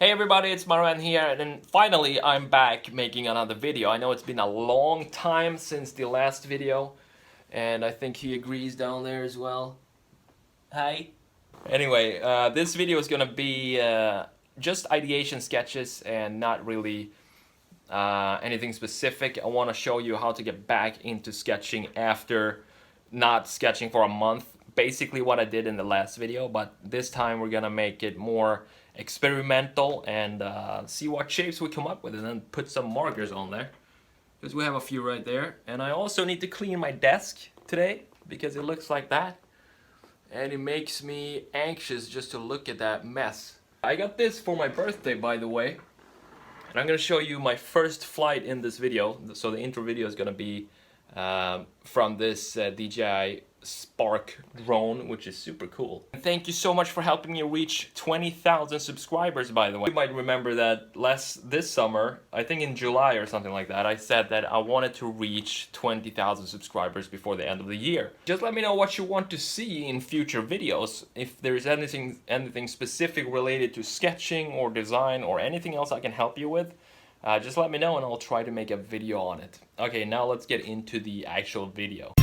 Hey everybody, it's Marwan here, and then finally I'm back making another video. I know it's been a long time since the last video, and I think he agrees down there as well. Hi. Anyway, this video is gonna be just ideation sketches and not really anything specific. I want to show you how to get back into sketching after not sketching for a month. Basically what I did in the last video, but this time we're gonna make it more experimental and see what shapes we come up with, and then put some markers on there because we have a few right there. And I also need to clean my desk today because it looks like that, and it makes me anxious just to look at that mess. I got this for my birthday, by the way, and I'm gonna show you my first flight in this video. So the intro video is gonna be from this DJI Spark drone, which is super cool. And thank you so much for helping me reach 20,000 subscribers, by the way. You might remember that this summer, I think in July or something like that, I said that I wanted to reach 20,000 subscribers before the end of the year. Just let me know what you want to see in future videos. If there's anything specific related to sketching or design or anything else I can help you with, just let me know and I'll try to make a video on it. Okay, now let's get into the actual video.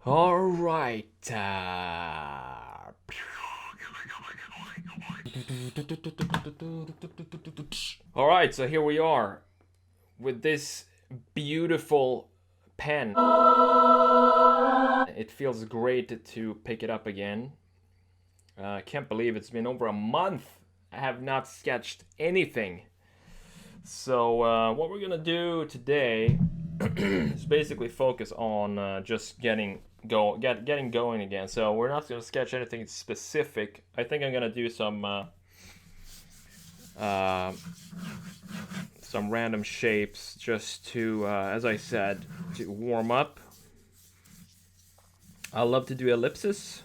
All right. All right, so here we are with this beautiful pen. It feels great to pick it up again. I can't believe it's been over a month. I have not sketched anything. So what we're gonna do today is basically focus on just getting going again. So we're not gonna sketch anything specific. I think I'm gonna do some random shapes just to, as I said, to warm up. I love to do ellipses,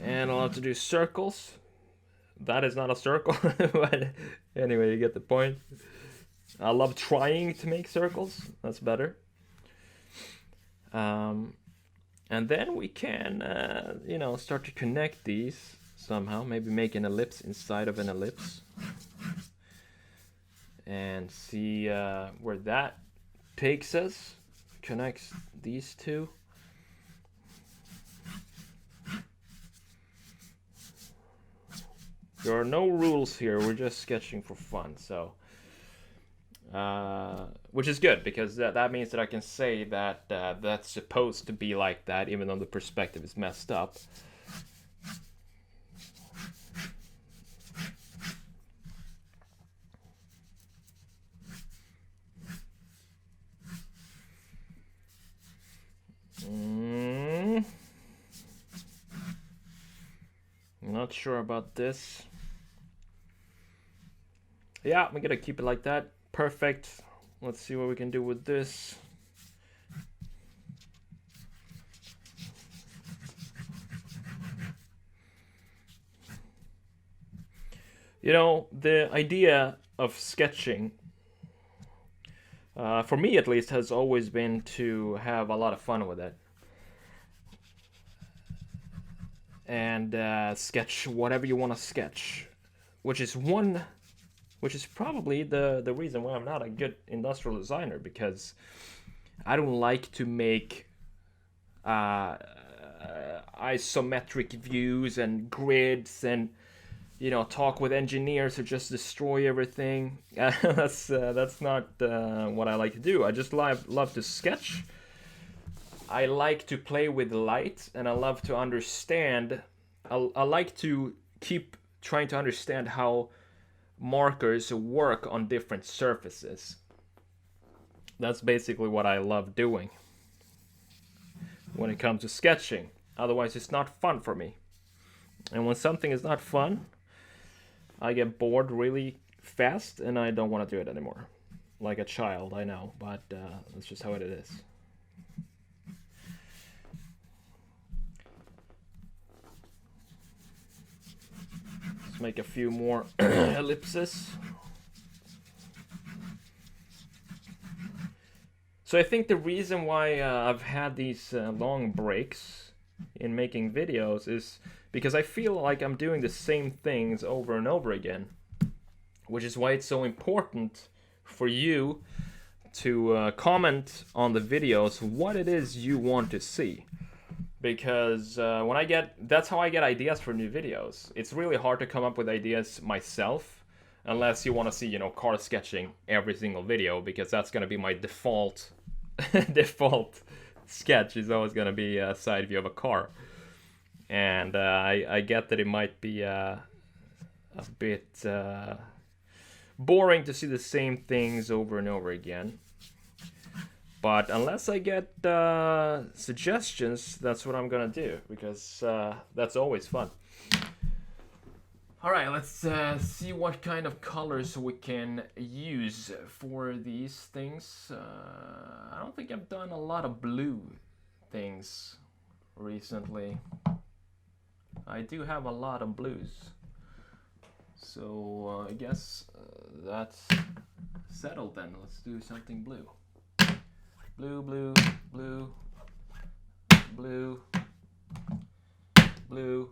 and I love to do circles. That is not a circle, but anyway, you get the point. I love trying to make circles. That's better. And then we can, start to connect these somehow. Maybe make an ellipse inside of an ellipse, and see where that takes us. Connects these two. There are no rules here. We're just sketching for fun. So, which is good because that means that I can say that that's supposed to be like that, even though the perspective is messed up. Not sure about this. Yeah, we're gonna keep it like that. Perfect. Let's see what we can do with this. You know, the idea of sketching, for me at least, has always been to have a lot of fun with it. And sketch whatever you want to sketch, which is probably the reason why I'm not a good industrial designer, because I don't like to make isometric views and grids and, you know, talk with engineers who just destroy everything. That's not what I like to do. I just love to sketch. I like to play with light, and I love to understand. I like to keep trying to understand how markers work on different surfaces. That's basically what I love doing when it comes to sketching. Otherwise, it's not fun for me. And when something is not fun, I get bored really fast, and I don't want to do it anymore. Like a child, I know, but that's just how it is. Let's make a few more ellipses. So I think the reason why I've had these long breaks in making videos is because I feel like I'm doing the same things over and over again, which is why it's so important for you to comment on the videos what it is you want to see. Because that's how I get ideas for new videos. It's really hard to come up with ideas myself, unless you want to see, you know, car sketching every single video, because that's going to be my default sketch is always going to be a side view of a car. And I get that it might be a bit boring to see the same things over and over again. But unless I get suggestions, that's what I'm gonna do, because that's always fun. Alright, let's see what kind of colors we can use for these things. I don't think I've done a lot of blue things recently. I do have a lot of blues. So I guess that's settled then. Let's do something blue. Blue, blue, blue, blue, blue.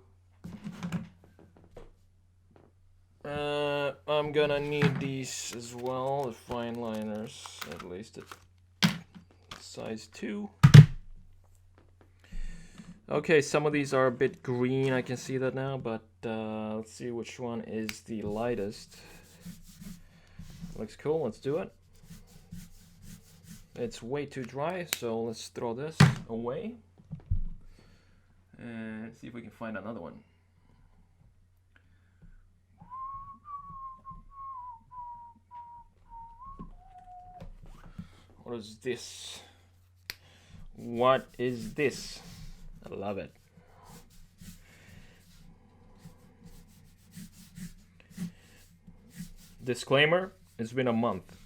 I'm gonna need these as well, the fine liners, at least at size 2. Okay, some of these are a bit green, I can see that now, but let's see which one is the lightest. Looks cool, let's do it. It's way too dry, so let's throw this away and see if we can find another one. What is this? What is this? I love it. Disclaimer, it's been a month.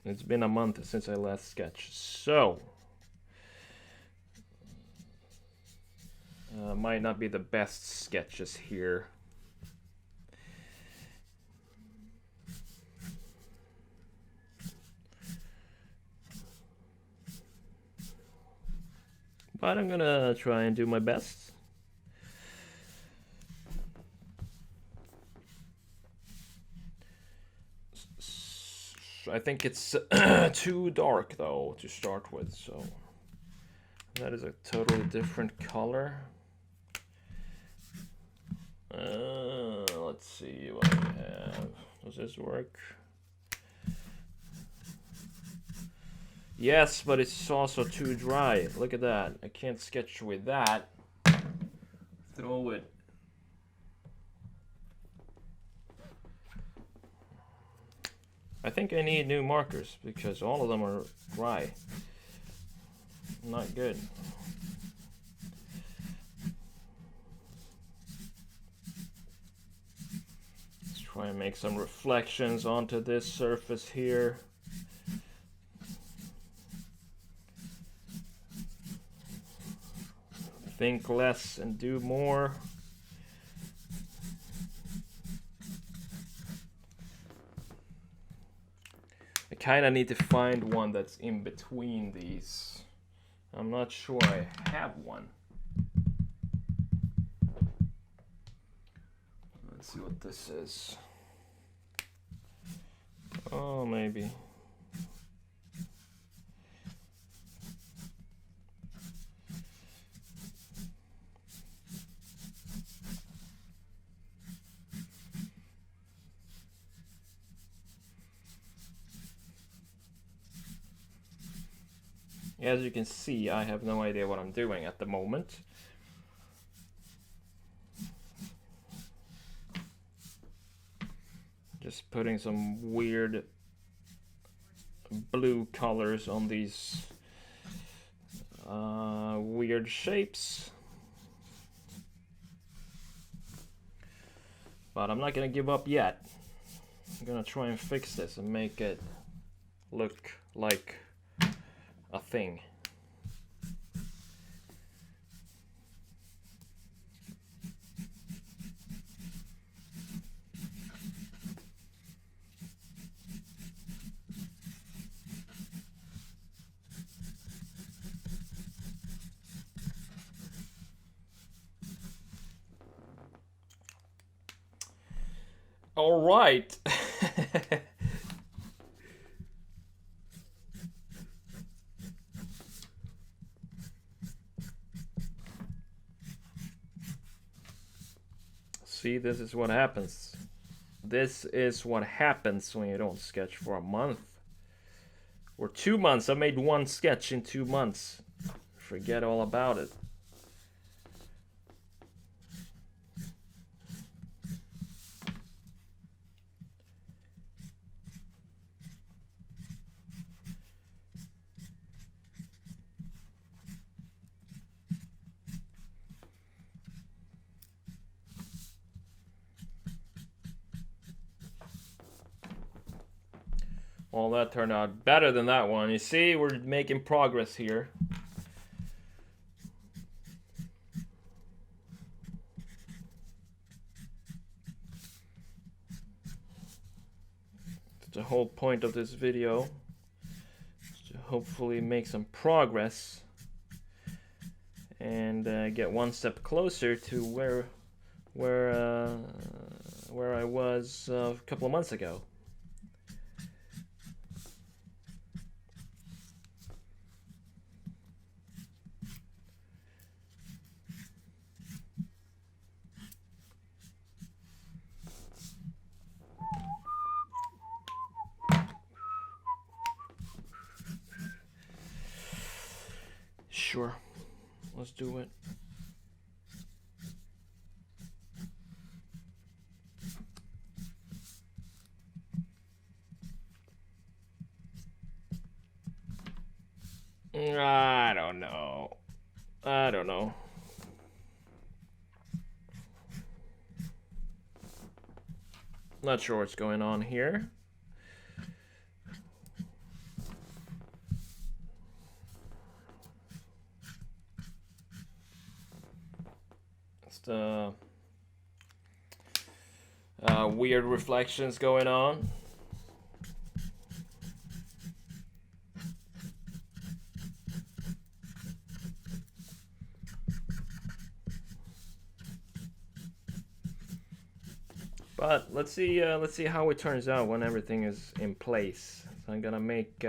It's been a month since I last sketched, so might not be the best sketches here. But I'm gonna try and do my best. I think it's too dark though to start with, so that is a totally different color. Let's see what we have. Does this work? Yes, but it's also too dry. Look at that. I can't sketch with that. Throw it. I think I need new markers because all of them are dry. Not good. Let's try and make some reflections onto this surface here. Think less and do more. I kind of need to find one that's in between these. I'm not sure I have one. Let's see what this is. Oh, maybe. As you can see, I have no idea what I'm doing at the moment. Just putting some weird blue colors on these weird shapes. But I'm not gonna give up yet. I'm gonna try and fix this and make it look like a thing. All right. See, this is what happens. This is what happens when you don't sketch for a month. Or 2 months. I made one sketch in 2 months. Forget all about it. Well, that turned out better than that one. You see, we're making progress here. That's the whole point of this video. To hopefully make some progress and get one step closer to where I was a couple of months ago. Sure, let's do it. I don't know. Not sure what's going on here. Just weird reflections going on. But let's see how it turns out when everything is in place. So I'm gonna make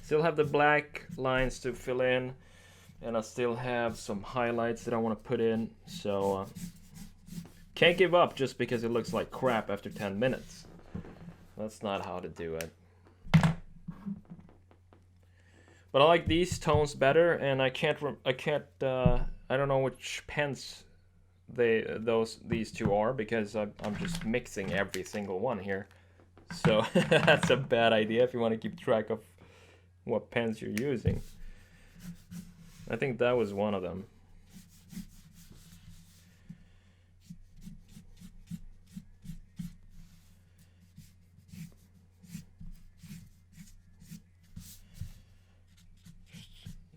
still have the black lines to fill in, and I still have some highlights that I want to put in. So Can't give up just because it looks like crap after 10 minutes. That's not how to do it. But I like these tones better, and I don't know which pens these two are, because I'm just mixing every single one here. So that's a bad idea if you want to keep track of what pens you're using. I think that was one of them.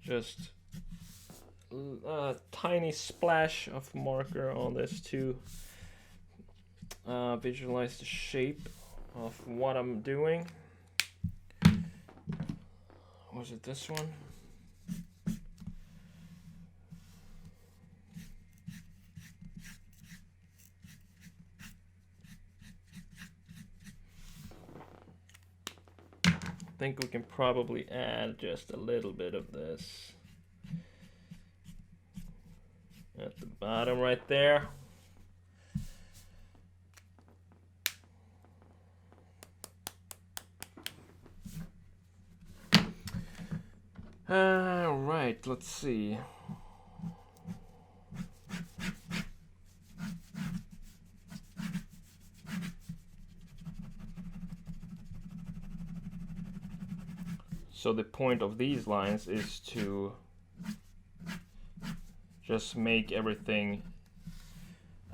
Just a tiny splash of marker on this to visualize the shape of what I'm doing. Was it this one? I think we can probably add just a little bit of this at the bottom right there. Right, let's see. So the point of these lines is to just make everything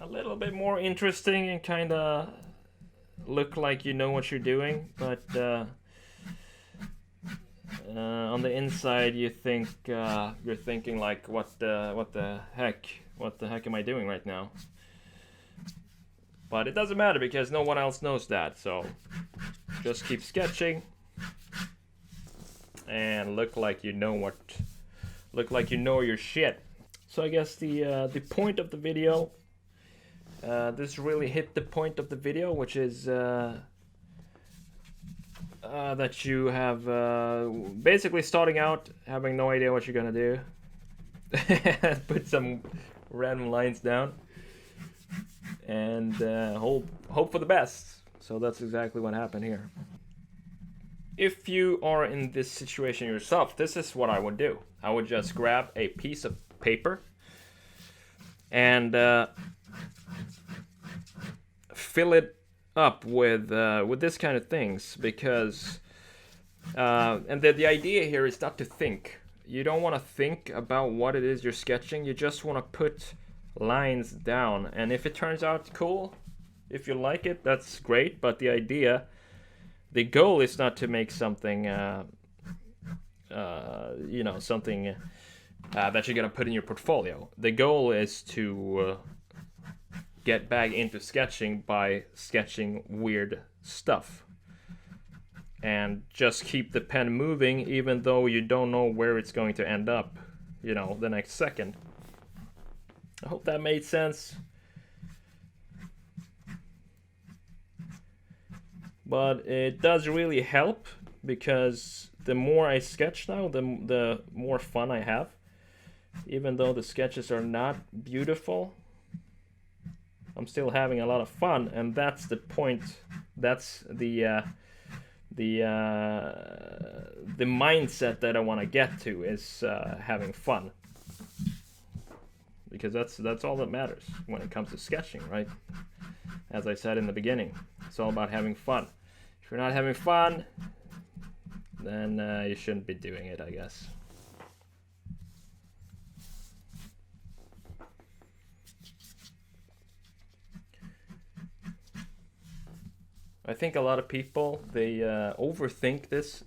a little bit more interesting and kind of look like you know what you're doing, but on the inside you think you're thinking like, what the heck am I doing right now? But it doesn't matter because no one else knows that, so just keep sketching and look like you know your shit. So I guess the point of the video, this really hit the point of the video, which is that you have basically starting out having no idea what you're gonna do. Put some random lines down and hope for the best. So that's exactly what happened here. If you are in this situation yourself, this is what I would do. I would just grab a piece of paper and fill it up with this kind of things, because and the idea here is not to think. You don't want to think about what it is you're sketching. You just want to put lines down, and if it turns out cool, if you like it, that's great. But the goal is not to make something something that you're gonna put in your portfolio. The goal is to get back into sketching by sketching weird stuff, and just keep the pen moving even though you don't know where it's going to end up, the next second. I hope that made sense. But it does really help, because the more I sketch now, the more fun I have. Even though the sketches are not beautiful, I'm still having a lot of fun, and that's the point. That's the mindset that I want to get to, is having fun, because that's all that matters when it comes to sketching, right? As I said in the beginning, it's all about having fun. If you're not having fun, then you shouldn't be doing it, I guess. I think a lot of people, they overthink this,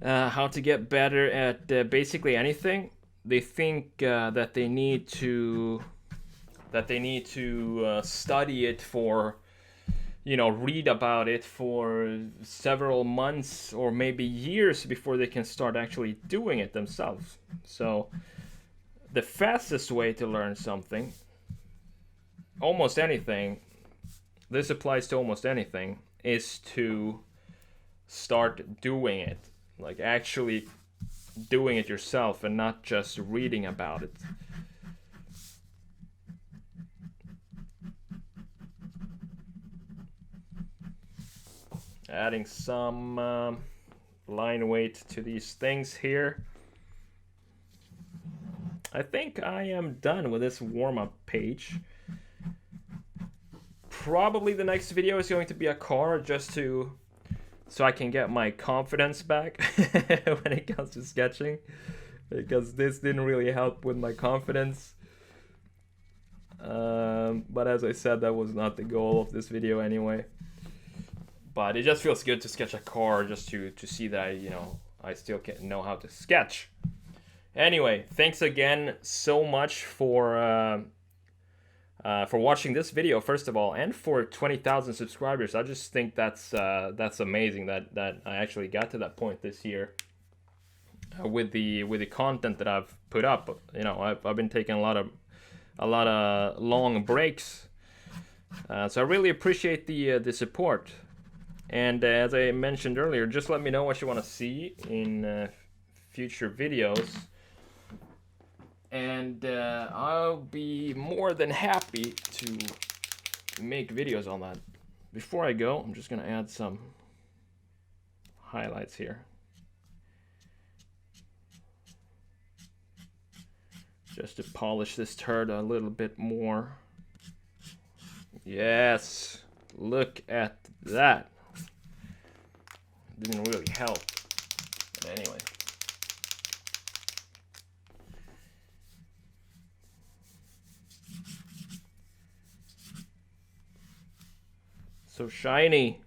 how to get better at basically anything. They think that they need to study it for, read about it for several months or maybe years before they can start actually doing it themselves. So the fastest way to learn something, almost anything, this applies to almost anything, is to start doing it, like actually doing it yourself and not just reading about it. Adding some line weight to these things here. I think I am done with this warm-up page. Probably the next video is going to be a car, just so I can get my confidence back when it comes to sketching, because this didn't really help with my confidence. But as I said, that was not the goal of this video anyway. But it just feels good to sketch a car, just to see that I still can know how to sketch. Anyway, thanks again so much for watching this video, first of all, and for 20,000 subscribers. I just think that's amazing that I actually got to that point this year with the content that I've put up. I've been taking a lot of long breaks, so I really appreciate the support. And as I mentioned earlier, just let me know what you want to see in future videos. And I'll be more than happy to make videos on that. Before I go, I'm just gonna add some highlights here. Just to polish this turd a little bit more. Yes, look at that. Didn't really help, but anyway. So shiny.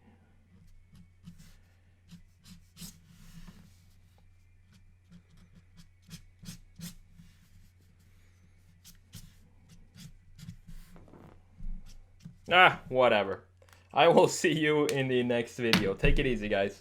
Whatever. I will see you in the next video. Take it easy, guys.